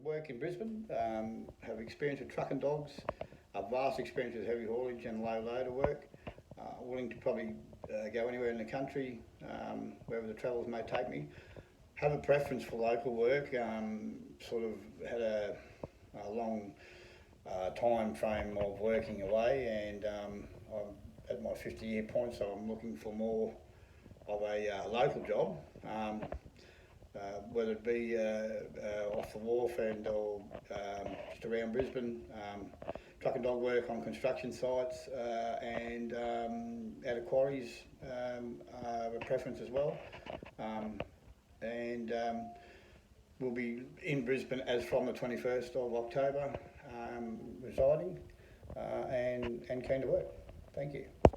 work in Brisbane, have experience with truck and dogs, a vast experience with heavy haulage and low loader work, willing to probably go anywhere in the country, wherever the travels may take me. Have a preference for local work, sort of had a long time frame of working away, and I'm at my 50-year point, so I'm looking for more of a local job, whether it be off the wharf or just around Brisbane, truck and dog work on construction sites, and out of quarries, a preference as well. And we'll be in Brisbane as from the 21st of October, residing, and keen to work. Thank you.